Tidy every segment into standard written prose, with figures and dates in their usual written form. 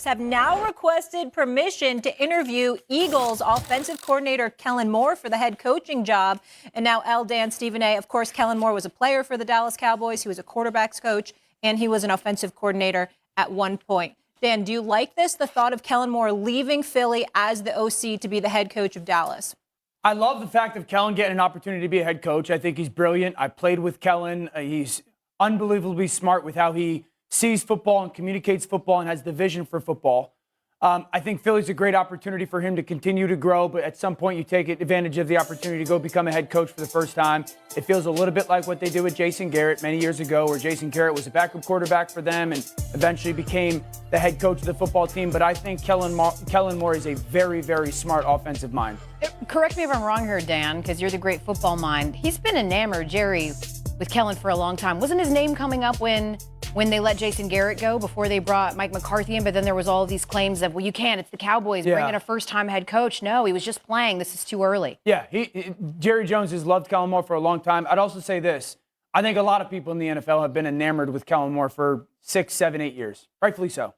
Have now requested permission to interview Eagles offensive coordinator Kellen Moore for the head coaching job. And now Dan, Stephen A. Of course, Kellen Moore was a player for the Dallas Cowboys. He was a quarterback's coach, and he was an offensive coordinator at one point. Dan, do you like this, the thought of Kellen Moore leaving Philly as the OC to be the head coach of Dallas? I love the fact of Kellen getting an opportunity to be a head coach. I think he's brilliant. I played with Kellen. He's unbelievably smart with how he sees football and communicates football and has the vision for football. I think Philly's a great opportunity for him to continue to grow, but at some point you take advantage of the opportunity to go become a head coach for the first time. It feels a little bit like what they did with Jason Garrett many years ago, where Jason Garrett was a backup quarterback for them and eventually became the head coach of the football team. But I think Kellen Moore is a very, very smart offensive mind. Correct me if I'm wrong here, Dan, because you're the great football mind. He's been enamored, Jerry, with Kellen for a long time. Wasn't his name coming up when they let Jason Garrett go before they brought Mike McCarthy in? But then there was all these claims of, well, you can't. It's the Cowboys. Bring in a first-time head coach. No, he was just playing. This is too early. Yeah, Jerry Jones has loved Kellen Moore for a long time. I'd also say this. I think a lot of people in the NFL have been enamored with Kellen Moore for 6, 7, 8 years. Rightfully so.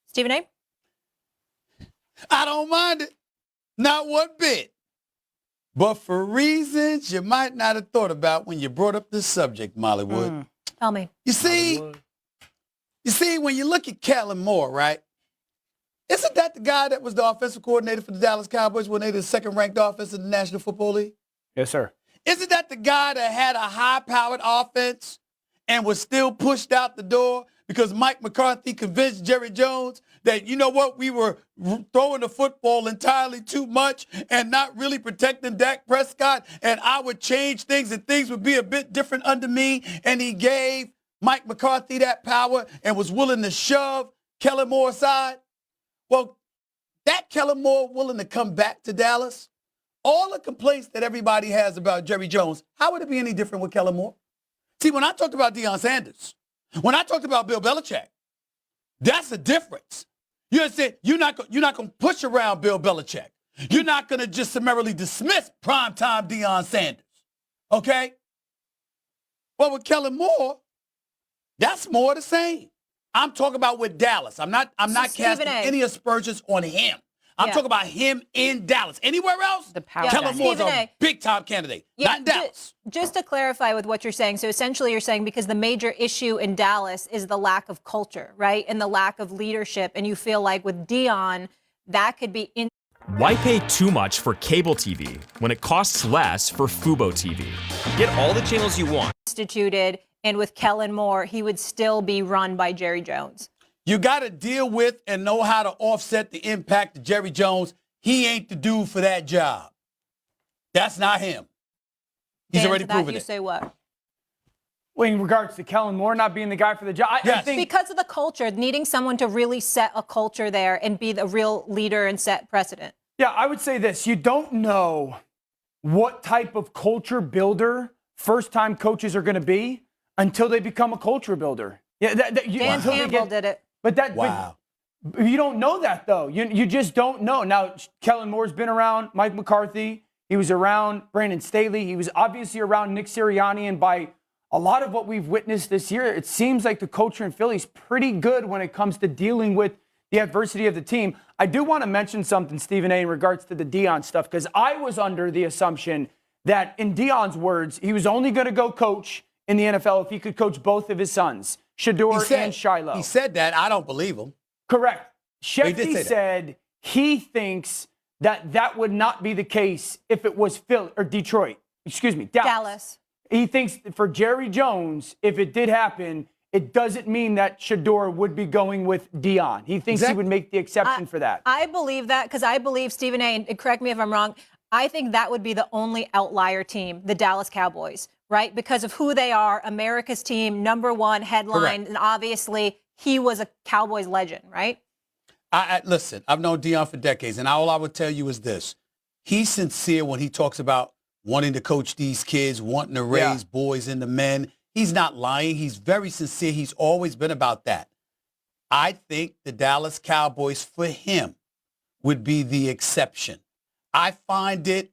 Stephen A.? I don't mind it. Not one bit. But for reasons you might not have thought about when you brought up this subject, Molly Wood. Tell me. You see, when you look at Kellen Moore, right? Isn't that the guy that was the offensive coordinator for the Dallas Cowboys when they were the second-ranked offense in the National Football League? Yes, sir. Isn't that the guy that had a high-powered offense and was still pushed out the door because Mike McCarthy convinced Jerry Jones that, you know what, we were throwing the football entirely too much and not really protecting Dak Prescott, and I would change things and things would be a bit different under me, and he gave Mike McCarthy that power and was willing to shove Kellen Moore aside? Well, that Kellen Moore willing to come back to Dallas, all the complaints that everybody has about Jerry Jones, how would it be any different with Kellen Moore? See, when I talked about Deion Sanders, when I talked about Bill Belichick, that's the difference. You understand? You're not going to push around Bill Belichick. You're not going to just summarily dismiss primetime Deion Sanders. Okay? Well, with Kellen Moore, that's more the same. I'm talking about with Dallas. I'm not casting any aspersions on him. I'm talking about him in Dallas. Anywhere else, Kellen Moore's a big-time candidate, not in Dallas. Just to clarify with what you're saying, so essentially you're saying because the major issue in Dallas is the lack of culture, right, and the lack of leadership, and you feel like with Deion, that could be in. Why pay too much for cable TV when it costs less for Fubo TV? Get all the channels you want. Instituted, and with Kellen Moore, he would still be run by Jerry Jones. You got to deal with and know how to offset the impact of Jerry Jones. He ain't the dude for that job. That's not him. He's already proven it. You say what? Well, in regards to Kellen Moore not being the guy for the job, I think because of the culture, needing someone to really set a culture there and be the real leader and set precedent. Yeah, I would say this. You don't know what type of culture builder first-time coaches are going to be until they become a culture builder. Yeah, Dan Campbell did it. But you don't know that, though. You just don't know. Now, Kellen Moore's been around Mike McCarthy. He was around Brandon Staley. He was obviously around Nick Sirianni. And by a lot of what we've witnessed this year, it seems like the culture in Philly is pretty good when it comes to dealing with the adversity of the team. I do want to mention something, Stephen A., in regards to the Deion stuff, because I was under the assumption that, in Deion's words, he was only going to go coach in the NFL if he could coach both of his sons, Shador and Shiloh. He said that. I don't believe him. Correct. Shefty said he thinks that would not be the case if it was Dallas. Dallas. He thinks for Jerry Jones, if it did happen, it doesn't mean that Shador would be going with Deion. He thinks he would make the exception for that. I believe that because I believe, Stephen A., and correct me if I'm wrong, I think that would be the only outlier team, the Dallas Cowboys, right? Because of who they are, America's team, #1 headline, Correct. And obviously he was a Cowboys legend, right? Listen, I've known Deion for decades, and all I would tell you is this. He's sincere when he talks about wanting to coach these kids, wanting to raise boys into men. He's not lying. He's very sincere. He's always been about that. I think the Dallas Cowboys, for him, would be the exception. I find it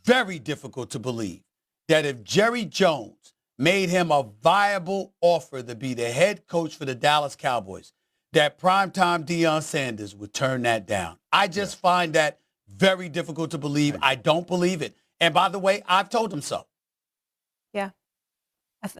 very difficult to believe that if Jerry Jones made him a viable offer to be the head coach for the Dallas Cowboys, that primetime Deion Sanders would turn that down. I just find that very difficult to believe. I don't believe it. And by the way, I've told him so. Yeah.